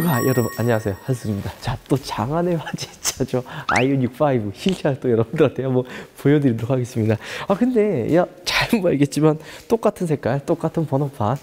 여러분 안녕하세요, 한승입니다. 자, 또 장안의 화제차죠. 아이오닉 5 실차를 또 여러분들한테 한번 보여드리도록 하겠습니다. 근데 잘 알겠지만 똑같은 색깔, 똑같은 번호판,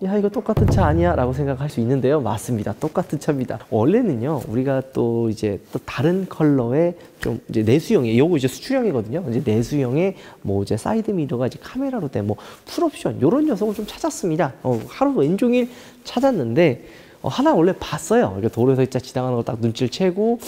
이거 똑같은 차 아니야? 라고 생각할 수 있는데요. 맞습니다. 똑같은 차입니다. 원래는요, 우리가 또 이제 또 다른 컬러의 좀 이제 내수형이, 요거 이제 수출형이거든요. 이제 내수형의 뭐 이제 사이드 미러가 이제 카메라로 된 뭐 풀옵션 요런 녀석을 좀 찾았습니다. 하루 왼종일 찾았는데 하나 원래 봤어요. 도로에서 진짜 지나가는 걸 딱 눈치를 채고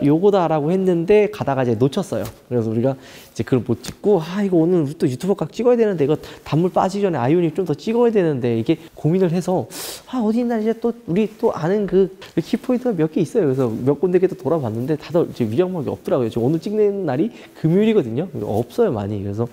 요거다라고 했는데 가다가 이제 놓쳤어요. 그래서 우리가 이제 그걸 못 찍고 이거 오늘 우리 또 유튜버 각 찍어야 되는데 이거 단물 빠지기 전에 아이오닉 좀 더 찍어야 되는데 이게 고민을 해서 어디 있나 이제 또 우리 또 아는 그 키포인트가 몇 개 있어요. 그래서 몇 군데 또 돌아봤는데 다들 이제 위장막이 없더라고요. 지금 오늘 찍는 날이 금요일이거든요. 없어요 많이. 그래서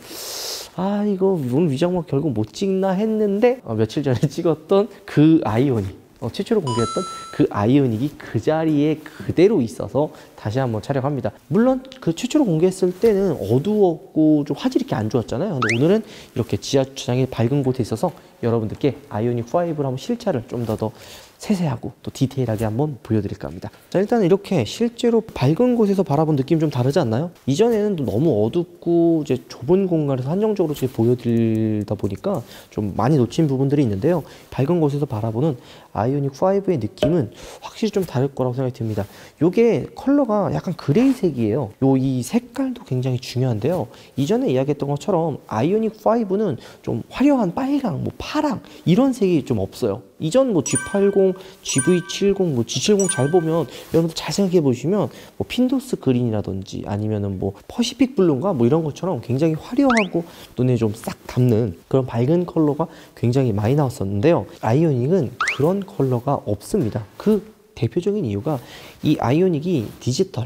이거 오늘 위장막 결국 못 찍나 했는데 며칠 전에 찍었던 그 아이오닉, 최초로 공개했던 그 아이오닉이 그 자리에 그대로 있어서 다시 한번 촬영합니다. 물론 그 최초로 공개했을 때는 어두웠고 좀 화질이 이렇게 안 좋았잖아요. 근데 오늘은 이렇게 지하 주차장에 밝은 곳에 있어서 여러분들께 아이오닉 5를 한번 실차를 좀 더 세세하고 또 디테일하게 한번 보여드릴까 합니다. 자, 일단 이렇게 실제로 밝은 곳에서 바라본 느낌이 좀 다르지 않나요? 이전에는 너무 어둡고 이제 좁은 공간에서 한정적으로 보여드리다 보니까 좀 많이 놓친 부분들이 있는데요. 밝은 곳에서 바라보는 아이오닉 5의 느낌은 확실히 좀 다를 거라고 생각이 듭니다. 요게 컬러가 약간 그레이색이에요. 이 색깔도 굉장히 중요한데요. 이전에 이야기했던 것처럼 아이오닉 5는 좀 화려한 빨강, 뭐 파랑 이런 색이 좀 없어요. 이전 뭐 G80, GV70, 뭐 G70 잘 보면 여러분들 잘 생각해 보시면 뭐 핀도스 그린이라든지 아니면은 뭐 퍼시픽 블루인가 뭐 이런 것처럼 굉장히 화려하고 눈에 좀 싹 담는 그런 밝은 컬러가 굉장히 많이 나왔었는데요. 아이오닉은 그런 컬러가 없습니다. 그 대표적인 이유가 이 아이오닉이 디지털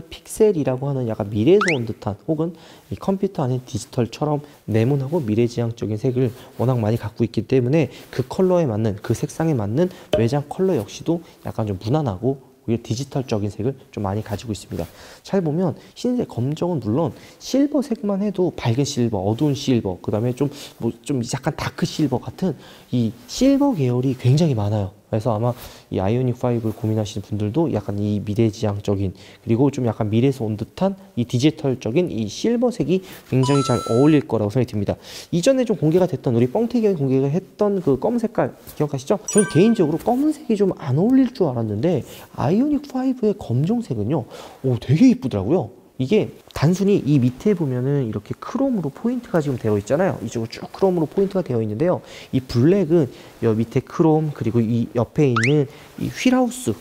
픽셀이라고 하는 약간 미래에서 온 듯한 혹은 이 컴퓨터 안에 디지털처럼 네모나고 미래지향적인 색을 워낙 많이 갖고 있기 때문에 그 컬러에 맞는 그 색상에 맞는 외장 컬러 역시도 약간 좀 무난하고 오히려 디지털적인 색을 좀 많이 가지고 있습니다. 잘 보면 흰색, 검정은 물론 실버색만 해도 밝은 실버, 어두운 실버, 그 다음에 좀 약간 다크 실버 같은 이 실버 계열이 굉장히 많아요. 그래서 아마 이 아이오닉 5를 고민하시는 분들도 약간 이 미래지향적인 그리고 좀 약간 미래에서 온 듯한 이 디지털적인 이 실버색이 굉장히 잘 어울릴 거라고 생각이 듭니다. 이전에 좀 공개가 됐던 우리 뻥튀기 형이 공개가 했던 그 검은 색깔 기억하시죠? 저는 개인적으로 검은색이 좀 안 어울릴 줄 알았는데 아이오닉 5의 검정색은요, 되게 이쁘더라고요. 이게 단순히 이 밑에 보면은 이렇게 크롬으로 포인트가 지금 되어 있잖아요. 이쪽으로 쭉 크롬으로 포인트가 되어 있는데요. 이 블랙은 여 밑에 크롬, 그리고 이 옆에 있는 이 휠하우스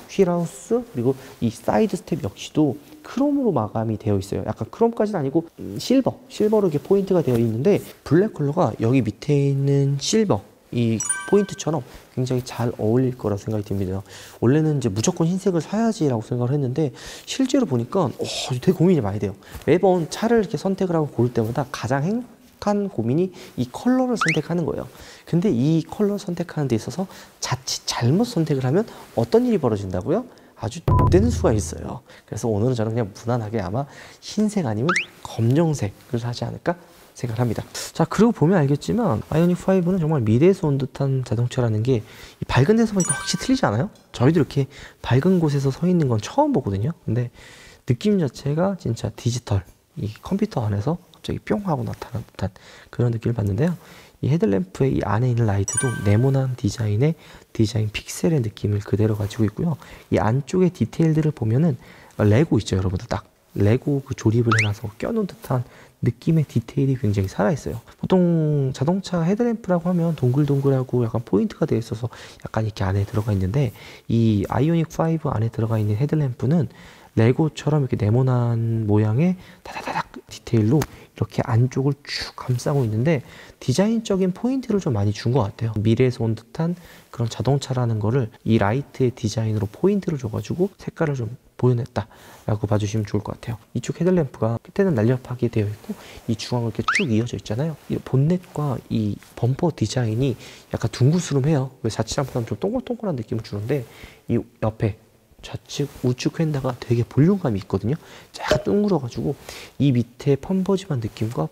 그리고 이 사이드 스텝 역시도 크롬으로 마감이 되어 있어요. 약간 크롬까지는 아니고 실버로 이렇게 포인트가 되어 있는데 블랙 컬러가 여기 밑에 있는 실버 이 포인트처럼 굉장히 잘 어울릴 거라고 생각이 듭니다. 원래는 이제 무조건 흰색을 사야지라고 생각을 했는데 실제로 보니까 되게 고민이 많이 돼요. 매번 차를 이렇게 선택을 하고 고를 때마다 가장 행복한 고민이 이 컬러를 선택하는 거예요. 근데 이 컬러 선택하는 데 있어서 자칫 잘못 선택을 하면 어떤 일이 벌어진다고요? 아주 되는 수가 있어요. 그래서 오늘은 저는 그냥 무난하게 아마 흰색 아니면 검정색을 사지 않을까 생각을 합니다. 자, 그리고 보면 알겠지만 아이오닉 5는 정말 미래에서 온 듯한 자동차라는 게 이 밝은 데서 보니까 확실히 틀리지 않아요? 저희도 이렇게 밝은 곳에서 서 있는 건 처음 보거든요. 근데 느낌 자체가 진짜 디지털, 이 컴퓨터 안에서 갑자기 뿅 하고 나타난 듯한 그런 느낌을 받는데요. 이 헤드램프의 이 안에 있는 라이트도 네모난 디자인 픽셀의 느낌을 그대로 가지고 있고요. 이 안쪽의 디테일들을 보면은 레고 있죠, 여러분들. 딱 레고 그 조립을 해놔서 껴놓은 듯한 느낌의 디테일이 굉장히 살아있어요. 보통 자동차 헤드램프라고 하면 동글동글하고 약간 포인트가 되어 있어서 약간 이렇게 안에 들어가 있는데 이 아이오닉 5 안에 들어가 있는 헤드램프는 레고처럼 이렇게 네모난 모양의 다다다닥 디테일로 이렇게 안쪽을 쭉 감싸고 있는데 디자인적인 포인트를 좀 많이 준 것 같아요. 미래에서 온 듯한 그런 자동차라는 거를 이 라이트의 디자인으로 포인트를 줘가지고 색깔을 좀 보여냈다라고 봐주시면 좋을 것 같아요. 이쪽 헤드램프가 끝에는 날렵하게 되어 있고 이 중앙으로 이렇게 쭉 이어져 있잖아요. 이 본넷과 이 범퍼 디자인이 약간 둥그스름해요. 자칫하면 좀 동글동글한 느낌을 주는데 이 옆에 좌측 우측 휀다가 되게 볼륨감이 있거든요. 약간 둥그러가지고 이 밑에 펌버짐한 느낌과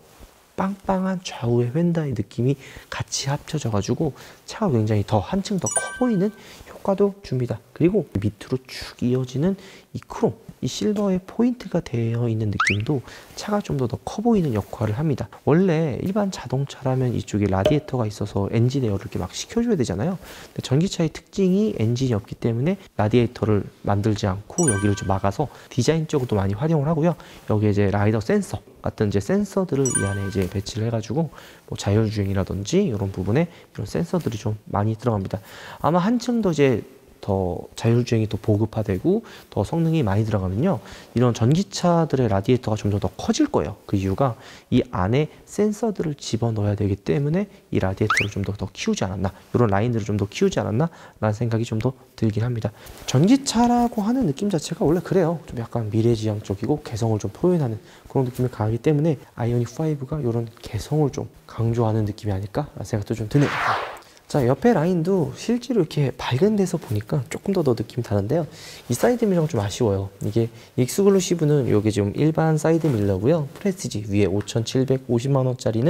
빵빵한 좌우의 휀다의 느낌이 같이 합쳐져 가지고 차가 굉장히 더 한층 더 커 보이는 효과도 줍니다. 그리고 밑으로 쭉 이어지는 이 크롬, 이 실버의 포인트가 되어 있는 느낌도 차가 좀 더 커 보이는 역할을 합니다. 원래 일반 자동차라면 이쪽에 라디에이터가 있어서 엔진 에어를 이렇게 막 식혀줘야 되잖아요. 근데 전기차의 특징이 엔진이 없기 때문에 라디에이터를 만들지 않고 여기를 좀 막아서 디자인적으로도 많이 활용을 하고요. 여기에 이제 라이더 센서 같은 이제 센서들을 이 안에 이제 배치를 해가지고 뭐 자율주행이라든지 이런 부분에 이런 센서들이 좀 많이 들어갑니다. 아마 한층 더 이제 더 자율주행이 더 보급화되고 더 성능이 많이 들어가면요, 이런 전기차들의 라디에이터가 좀 더 커질 거예요. 그 이유가 이 안에 센서들을 집어넣어야 되기 때문에 이 라디에이터를 좀 더 키우지 않았나, 이런 라인들을 좀 더 키우지 않았나 라는 생각이 좀 더 들긴 합니다. 전기차라고 하는 느낌 자체가 원래 그래요. 좀 약간 미래지향적이고 개성을 좀 표현하는 그런 느낌이 강하기 때문에 아이오닉 5가 이런 개성을 좀 강조하는 느낌이 아닐까 라는 생각도 좀 드네요. 자, 옆에 라인도 실제로 이렇게 밝은 데서 보니까 조금 더 느낌이 다른데요. 이 사이드 미러가 좀 아쉬워요. 이게 익스클루시브는 여기 지금 일반 사이드 밀러고요. 프레스티지 위에 5,750만 원짜리는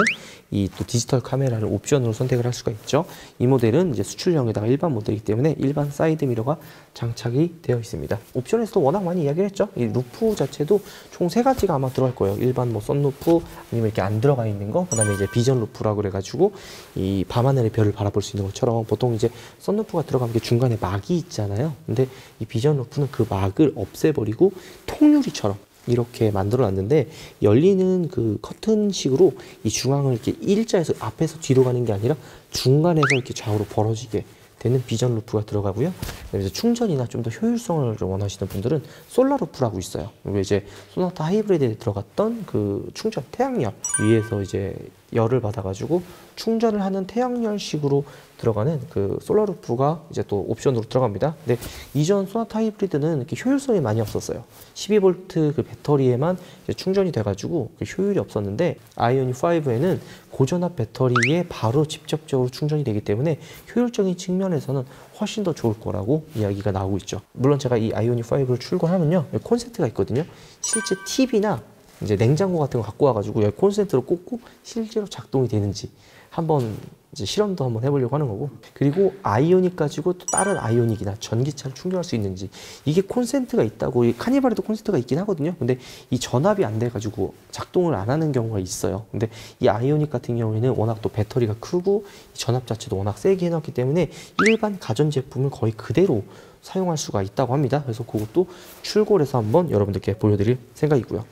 이 또 디지털 카메라를 옵션으로 선택을 할 수가 있죠. 이 모델은 이제 수출형에다가 일반 모델이기 때문에 일반 사이드 미러가 장착이 되어 있습니다. 옵션에서도 워낙 많이 이야기를 했죠. 이 루프 자체도 총 3가지가 아마 들어갈 거예요. 일반 뭐 썬루프, 아니면 이렇게 안 들어가 있는 거, 그 다음에 이제 비전 루프라고 그래가지고 이 밤하늘의 별을 바라볼 수 있는 것처럼, 보통 이제 썬루프가 들어가면 중간에 막이 있잖아요. 근데 이 비전 루프는 그 막을 없애버리고 통유리처럼 이렇게 만들어 놨는데, 열리는 그 커튼식으로 이 중앙을 이렇게 일자에서 앞에서 뒤로 가는 게 아니라 중간에서 이렇게 좌우로 벌어지게 되는 비전 루프가 들어가고요. 그래서 충전이나 좀 더 효율성을 좀 원하시는 분들은 솔라 루프라고 있어요. 그리고 이제 소나타 하이브리드에 들어갔던 그 충전 태양열 위에서 이제 열을 받아가지고 충전을 하는 태양열식으로 들어가는 그 솔라 루프가 이제 또 옵션으로 들어갑니다. 근데 이전 소나타 하이브리드는 이렇게 효율성이 많이 없었어요. 12V 그 배터리에만 이제 충전이 돼가지고 그 효율이 없었는데, 아이오닉 5에는 고전압 배터리에 바로 직접적으로 충전이 되기 때문에 효율적인 측면에서는 훨씬 더 좋을 거라고 이야기가 나오고 있죠. 물론 제가 이 아이오닉 5를 출고하면요, 콘센트가 있거든요. 실제 TV나 이제 냉장고 같은 거 갖고 와가지고 여기 콘센트를 꽂고 실제로 작동이 되는지 한번 이제 실험도 한번 해보려고 하는 거고, 그리고 아이오닉 가지고 또 다른 아이오닉이나 전기차를 충전할 수 있는지, 이게 콘센트가 있다고, 이 카니발에도 콘센트가 있긴 하거든요. 근데 이 전압이 안 돼가지고 작동을 안 하는 경우가 있어요. 근데 이 아이오닉 같은 경우에는 워낙 또 배터리가 크고 전압 자체도 워낙 세게 해놨기 때문에 일반 가전제품을 거의 그대로 사용할 수가 있다고 합니다. 그래서 그것도 출고를 해서 한번 여러분들께 보여드릴 생각이고요.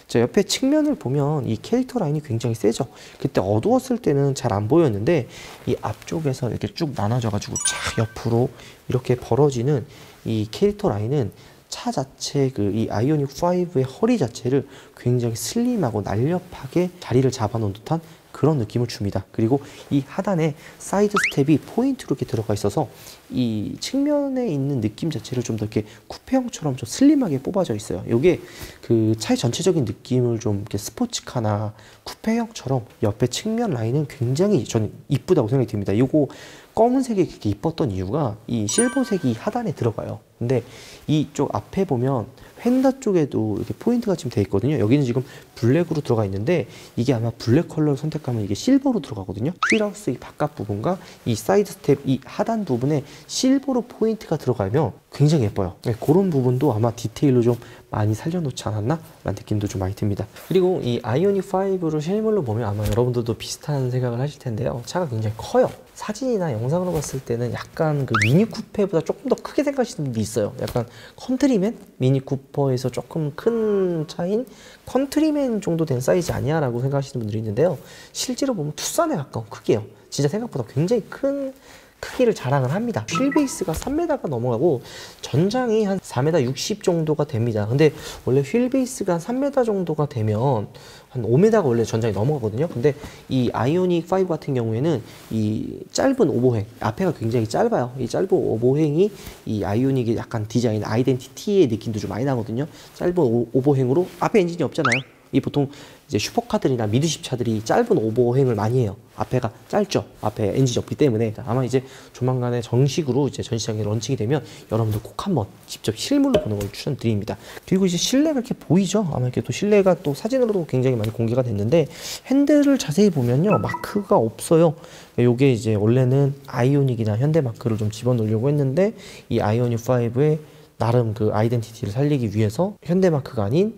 자, 옆에 측면을 보면 이 캐릭터 라인이 굉장히 세죠. 그때 어두웠을 때는 잘 안 보였는데, 이 앞쪽에서 이렇게 쭉 나눠져 가지고 쫙 옆으로 이렇게 벌어지는 이 캐릭터 라인은 차 자체 그 이 아이오닉 5의 허리 자체를 굉장히 슬림하고 날렵하게 자리를 잡아놓은 듯한 그런 느낌을 줍니다. 그리고 이 하단에 사이드 스텝이 포인트로 이렇게 들어가 있어서 이 측면에 있는 느낌 자체를 좀 더 이렇게 쿠페형처럼 좀 슬림하게 뽑아져 있어요. 이게 그 차의 전체적인 느낌을 좀 이렇게 스포츠카나 쿠페형처럼, 옆에 측면 라인은 굉장히 저는 이쁘다고 생각이 듭니다. 이거 검은색이 그렇게 이뻤던 이유가 이 실버색이 하단에 들어가요. 근데 이쪽 앞에 보면 휀다 쪽에도 이렇게 포인트가 지금 돼 있거든요. 여기는 지금 블랙으로 들어가 있는데, 이게 아마 블랙 컬러를 선택하면 이게 실버로 들어가거든요. 휠하우스 이 바깥 부분과 이 사이드 스텝 이 하단 부분에 실버로 포인트가 들어가면 굉장히 예뻐요. 네, 그런 부분도 아마 디테일로 좀 많이 살려놓지 않았나? 라는 느낌도 좀 많이 듭니다. 그리고 이 아이오닉 5를 실물로 보면 아마 여러분들도 비슷한 생각을 하실 텐데요. 차가 굉장히 커요. 사진이나 영상으로 봤을 때는 약간 그 미니 쿠페보다 조금 더 크게 생각하시는 분들이 있어요. 약간 컨트리맨? 미니 쿠퍼에서 조금 큰 차인 컨트리맨 정도 된 사이즈 아니야? 라고 생각하시는 분들이 있는데요. 실제로 보면 투싼에 가까운 크기예요. 진짜 생각보다 굉장히 큰 크기를 자랑을 합니다. 휠베이스가 3m가 넘어가고 전장이 한 4m 60 정도가 됩니다. 근데 원래 휠베이스가 3m 정도가 되면 한 5m가 원래 전장이 넘어가거든요. 근데 이 아이오닉 5 같은 경우에는 이 짧은 오버행, 앞에가 굉장히 짧아요. 이 짧은 오버행이 이 아이오닉의 약간 디자인, 아이덴티티의 느낌도 좀 많이 나거든요. 짧은 오버행으로 앞에 엔진이 없잖아요. 이 보통 이제 슈퍼카들이나 미드십 차들이 짧은 오버행을 많이 해요. 앞에가 짧죠. 앞에 엔진이 없기 때문에. 아마 이제 조만간에 정식으로 이제 전시장에 런칭이 되면 여러분들 꼭 한번 직접 실물로 보는 걸 추천드립니다. 그리고 이제 실내가 이렇게 보이죠. 아마 이렇게 또 실내가 또 사진으로도 굉장히 많이 공개가 됐는데, 핸들을 자세히 보면요, 마크가 없어요. 요게 이제 원래는 아이오닉이나 현대 마크를 좀 집어넣으려고 했는데, 이 아이오닉 5에 나름 그 아이덴티티를 살리기 위해서 현대마크가 아닌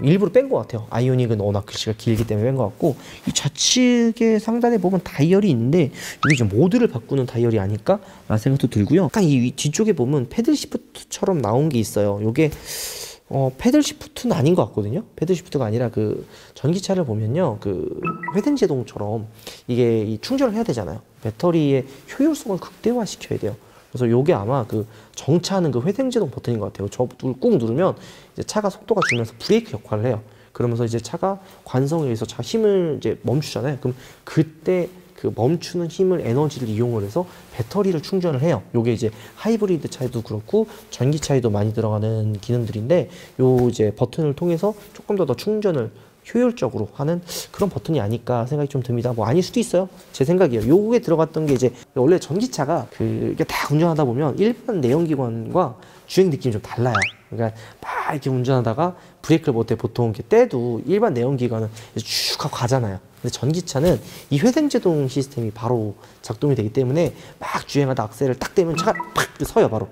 일부러 뺀 것 같아요. 아이오닉은 워낙 글씨가 길기 때문에 뺀 것 같고, 이 좌측의 상단에 보면 다이얼이 있는데 이게 좀 모드를 바꾸는 다이얼이 아닐까 라는 생각도 들고요. 약간 이 뒤쪽에 보면 패들 시프트처럼 나온 게 있어요. 요게 패들 시프트는 아닌 것 같거든요. 패들 시프트가 아니라 그 전기차를 보면요, 그 회생 제동처럼 이게 이 충전을 해야 되잖아요. 배터리의 효율성을 극대화시켜야 돼요. 그래서 요게 아마 그 정차하는 그 회생제동 버튼인 것 같아요. 저걸 꾹 누르면 이제 차가 속도가 줄면서 브레이크 역할을 해요. 그러면서 이제 차가 관성에 의해서 차 힘을 이제 멈추잖아요. 그럼 그때 그 멈추는 힘을, 에너지를 이용을 해서 배터리를 충전을 해요. 요게 이제 하이브리드 차에도 그렇고 전기차에도 많이 들어가는 기능들인데, 요 이제 버튼을 통해서 조금 더 충전을 효율적으로 하는 그런 버튼이 아닐까 생각이 좀 듭니다. 뭐 아닐 수도 있어요. 제 생각이에요. 요게 들어갔던 게 이제 원래 전기차가 이게 다 운전하다 보면 일반 내연기관과 주행 느낌이 좀 달라요. 그러니까 막 이렇게 운전하다가 브레이크를 못해 보통 이렇게 떼도 일반 내연기관은 쭉 하고 가잖아요. 근데 전기차는 이 회생제동 시스템이 바로 작동이 되기 때문에 막 주행하다 악셀을 딱 떼면 차가 팍 서요. 바로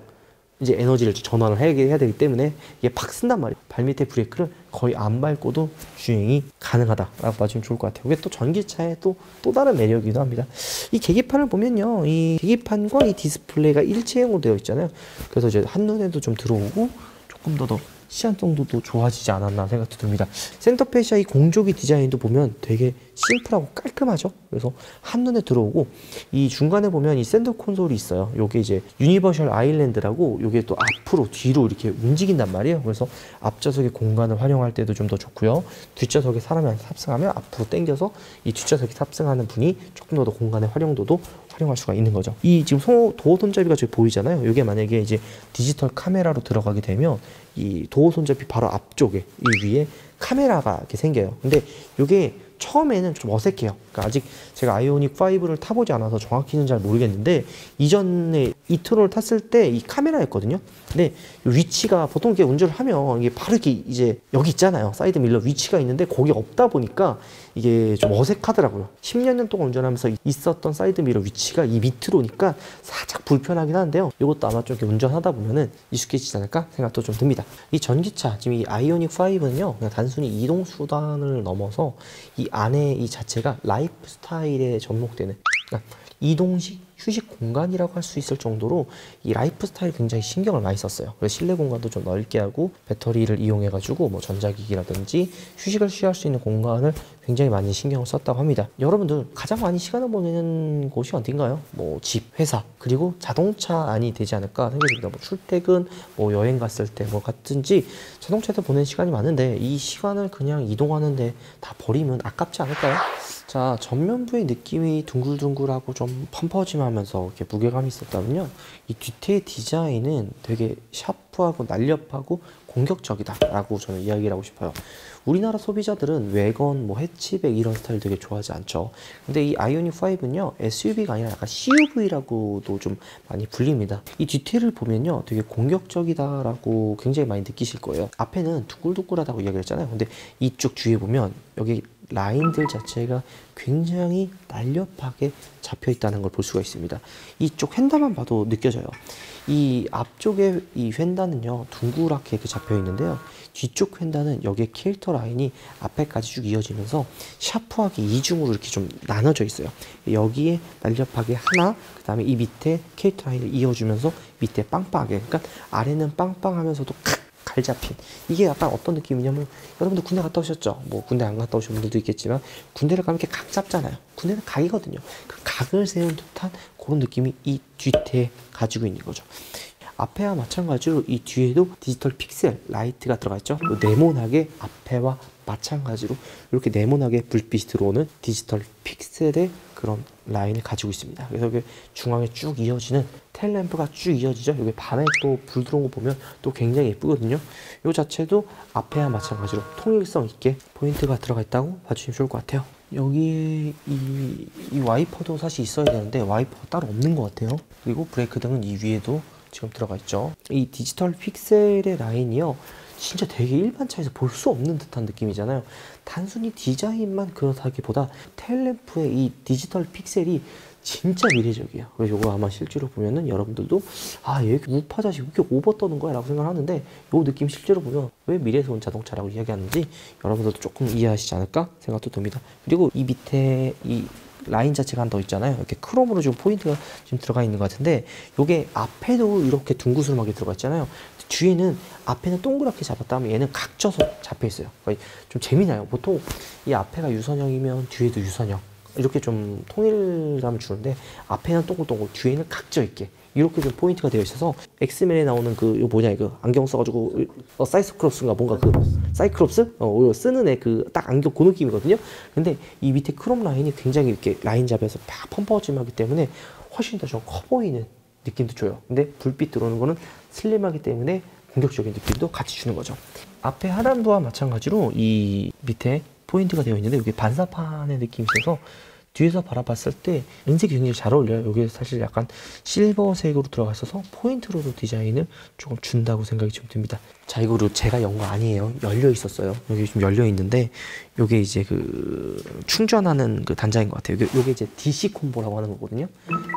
이제 에너지를 전환을 해야 되기 때문에 이게 팍 쓴단 말이에요. 발밑에 브레이크를 거의 안 밟고도 주행이 가능하다라고 봐주면 좋을 것 같아요. 이게 또 전기차의 또 다른 매력이기도 합니다. 이 계기판을 보면요, 이 계기판과 이 디스플레이가 일체형으로 되어 있잖아요. 그래서 이제 한눈에도 좀 들어오고 조금 더 시한성도도 좋아지지 않았나 생각도 듭니다. 센터 페시아 이 공조기 디자인도 보면 되게 심플하고 깔끔하죠. 그래서 한눈에 들어오고, 이 중간에 보면 이 센터 콘솔이 있어요. 요게 이제 유니버셜 아일랜드라고, 요게 또 앞으로 뒤로 이렇게 움직인단 말이에요. 그래서 앞좌석의 공간을 활용할 때도 좀 더 좋고요. 뒷좌석에 사람이 탑승하면 앞으로 당겨서 이 뒷좌석에 탑승하는 분이 조금 더 공간의 활용도도 활용할 수가 있는 거죠. 이 지금 도어 손잡이가 저기 보이잖아요. 이게 만약에 이제 디지털 카메라로 들어가게 되면 이 도어 손잡이 바로 앞쪽에 이 위에 카메라가 이렇게 생겨요. 근데 이게 처음에는 좀 어색해요. 그러니까 아직 제가 아이오닉 5를 타보지 않아서 정확히는 잘 모르겠는데, 이전에 이트론을 탔을 때 이 카메라였거든요. 근데 위치가 보통 이렇게 운전을 하면 이게 바로 이렇게 이제 여기 있잖아요. 사이드 밀러 위치가 있는데 거기 없다 보니까 이게 좀 어색하더라고요. 10몇 년 동안 운전하면서 있었던 사이드 미러 위치가 이 밑으로 오니까 살짝 불편하긴 한데요. 이것도 아마 좀 이렇게 운전하다 보면은 익숙해지지 않을까 생각도 좀 듭니다. 이 전기차, 지금 이 아이오닉 5는요, 그냥 단순히 이동 수단을 넘어서 이 안에 이 자체가 라이프 스타일에 접목되는, 그러니까 이동식 휴식 공간이라고 할 수 있을 정도로 이 라이프 스타일 굉장히 신경을 많이 썼어요. 그래서 실내 공간도 좀 넓게 하고, 배터리를 이용해 가지고 뭐 전자기기라든지 휴식을 취할 수 있는 공간을 굉장히 많이 신경을 썼다고 합니다. 여러분들 가장 많이 시간을 보내는 곳이 어딘가요? 뭐 집, 회사, 그리고 자동차 안이 되지 않을까 생각이 듭니다. 뭐 출퇴근, 뭐 여행 갔을 때 뭐 같은지 자동차에서 보내는 시간이 많은데, 이 시간을 그냥 이동하는데 다 버리면 아깝지 않을까요? 자, 전면부의 느낌이 둥글둥글하고 좀 펌퍼짐하면서 이렇게 무게감이 있었다면요, 이 뒤태 디자인은 되게 샤프하고 날렵하고 공격적이다라고 저는 이야기를 하고 싶어요. 우리나라 소비자들은 외건, 뭐 해치백 이런 스타일 되게 좋아하지 않죠. 근데 이 아이오닉 5는요, SUV가 아니라 약간 CUV라고도 좀 많이 불립니다. 이 디테일을 보면요, 되게 공격적이다라고 굉장히 많이 느끼실 거예요. 앞에는 둥글둥글하다고 이야기를 했잖아요. 근데 이쪽 뒤에 보면 여기 라인들 자체가 굉장히 날렵하게 잡혀 있다는 걸 볼 수가 있습니다. 이쪽 휀다만 봐도 느껴져요. 이 앞쪽에 이 휀다는요, 둥그랗게 이렇게 잡혀 있는데요, 뒤쪽 휀다는 여기에 캐릭터 라인이 앞에까지 쭉 이어지면서 샤프하게 이중으로 이렇게 좀 나눠져 있어요. 여기에 날렵하게 하나, 그 다음에 이 밑에 캐릭터 라인을 이어주면서 밑에 빵빵하게, 그러니까 아래는 빵빵하면서도 갈 잡힌, 이게 약간 어떤 느낌이냐면, 여러분들 군대 갔다 오셨죠? 뭐 군대 안 갔다 오신 분들도 있겠지만, 군대를 가면 이렇게 각 잡잖아요. 군대는 각이거든요. 그 각을 세운 듯한 그런 느낌이 이 뒤태에 가지고 있는 거죠. 앞에와 마찬가지로 이 뒤에도 디지털 픽셀 라이트가 들어가 있죠. 네모나게 앞에와 마찬가지로 이렇게 네모나게 불빛이 들어오는 디지털 픽셀의 그런 라인을 가지고 있습니다. 그래서 여기 중앙에 쭉 이어지는 테일램프가 쭉 이어지죠. 여기 밤에 또 불 들어온 거 보면 또 굉장히 예쁘거든요. 이 자체도 앞에와 마찬가지로 통일성 있게 포인트가 들어가 있다고 봐주시면 좋을 것 같아요. 여기에 이 와이퍼도 사실 있어야 되는데 와이퍼가 따로 없는 것 같아요. 그리고 브레이크 등은 이 위에도 지금 들어가 있죠. 이 디지털 픽셀의 라인이요, 진짜 되게 일반 차에서 볼 수 없는 듯한 느낌이잖아요. 단순히 디자인만 그렇다기보다 테일램프의 이 디지털 픽셀이 진짜 미래적이에요. 그래서 이거 아마 실제로 보면은 여러분들도 얘 우파 자식 왜 이렇게 오버 떠는 거야? 라고 생각하는데 이 느낌 실제로 보면 왜 미래에서 온 자동차라고 이야기하는지 여러분들도 조금 이해하시지 않을까 생각도 듭니다. 그리고 이 밑에 이 라인 자체가 하나 더 있잖아요. 이렇게 크롬으로 좀 포인트가 지금 들어가 있는 것 같은데 이게 앞에도 이렇게 둥그스름하게 들어가 있잖아요. 뒤에는 앞에는 동그랗게 잡았다면 얘는 각져서 잡혀 있어요. 그러니까 좀 재미나요. 보통 이 앞에가 유선형이면 뒤에도 유선형 이렇게 좀 통일감을 주는데 앞에는 동글동글 뒤에는 각져 있게 이렇게 좀 포인트가 되어 있어서 엑스맨에 나오는 그 뭐냐 이거 안경 써가지고 사이클롭스인가 뭔가 그 사이클롭스 쓰는 애 그 딱 안경 그 느낌이거든요. 근데 이 밑에 크롬 라인이 굉장히 이렇게 라인 잡혀서 팍 펌퍼짐하기 때문에 훨씬 더 좀 커 보이는 느낌도 줘요. 근데 불빛 들어오는 거는 슬림하기 때문에 공격적인 느낌도 같이 주는 거죠. 앞에 하단부와 마찬가지로 이 밑에 포인트가 되어 있는데 여기 반사판의 느낌이 있어서 뒤에서 바라봤을 때 은색이 굉장히 잘 어울려요. 여기 사실 약간 실버색으로 들어가 있어서 포인트로도 디자인을 조금 준다고 생각이 좀 듭니다. 자, 이거로 제가 연 거 아니에요. 열려 있었어요. 여기 좀 열려 있는데 요게 이제 그 충전하는 그 단자인 것 같아요. 요게 이제 DC 콤보라고 하는 거거든요.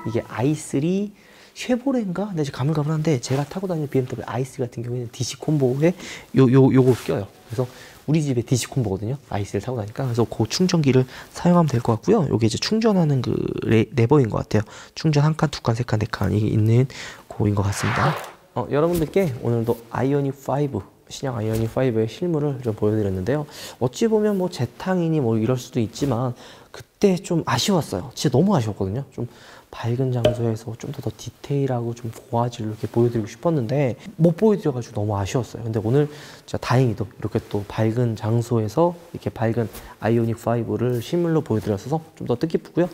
이게 i3 쉐보레인가? 근데 이제 가물가물한데 제가 타고 다니는 BMW i3 같은 경우에는 DC 콤보에 요거 껴요. 그래서 우리 집에 DC 콤보거든요. i3를 타고 다니까. 그래서 그 충전기를 사용하면 될 것 같고요. 요게 이제 충전하는 그 레버인 것 같아요. 충전 한 칸, 두 칸, 세 칸, 네 칸이 있는 고인 것 같습니다. 여러분들께 오늘도 아이오닉 5 신형 아이오닉 5의 실물을 좀 보여드렸는데요. 어찌 보면 뭐 재탕이니 뭐 이럴 수도 있지만 그때 좀 아쉬웠어요. 진짜 너무 아쉬웠거든요. 좀 밝은 장소에서 좀 더 디테일하고 좀 고화질로 이렇게 보여드리고 싶었는데 못 보여드려가지고 너무 아쉬웠어요. 근데 오늘 진짜 다행히도 이렇게 또 밝은 장소에서 이렇게 밝은 아이오닉 5를 실물로 보여드렸어서 좀 더 뜻깊고요.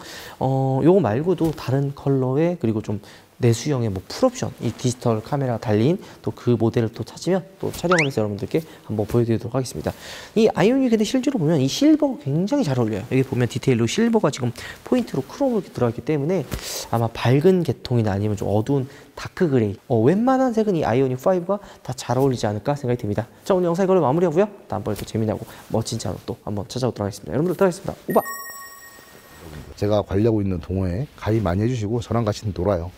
요거 말고도 다른 컬러의 그리고 좀 내수형의 뭐 풀옵션, 이 디지털 카메라가 달린 또 그 모델을 또 찾으면 또 촬영을 해서 여러분들께 한번 보여드리도록 하겠습니다. 이 아이오닉 근데 실제로 보면 이 실버가 굉장히 잘 어울려요. 여기 보면 디테일로 실버가 지금 포인트로 크롬으로 들어가기 때문에 아마 밝은 계통이나 아니면 좀 어두운 다크 그레이 웬만한 색은 이 아이오닉 5가 다 잘 어울리지 않을까 생각이 듭니다. 자, 오늘 영상 이걸로 마무리하고요. 다음번에 또 재미나고 멋진 차로 또 한번 찾아오도록 하겠습니다. 여러분들 들어가겠습니다. 오바! 제가 관리하고 있는 동호회에 가입 많이 해주시고 저랑 같이 놀아요.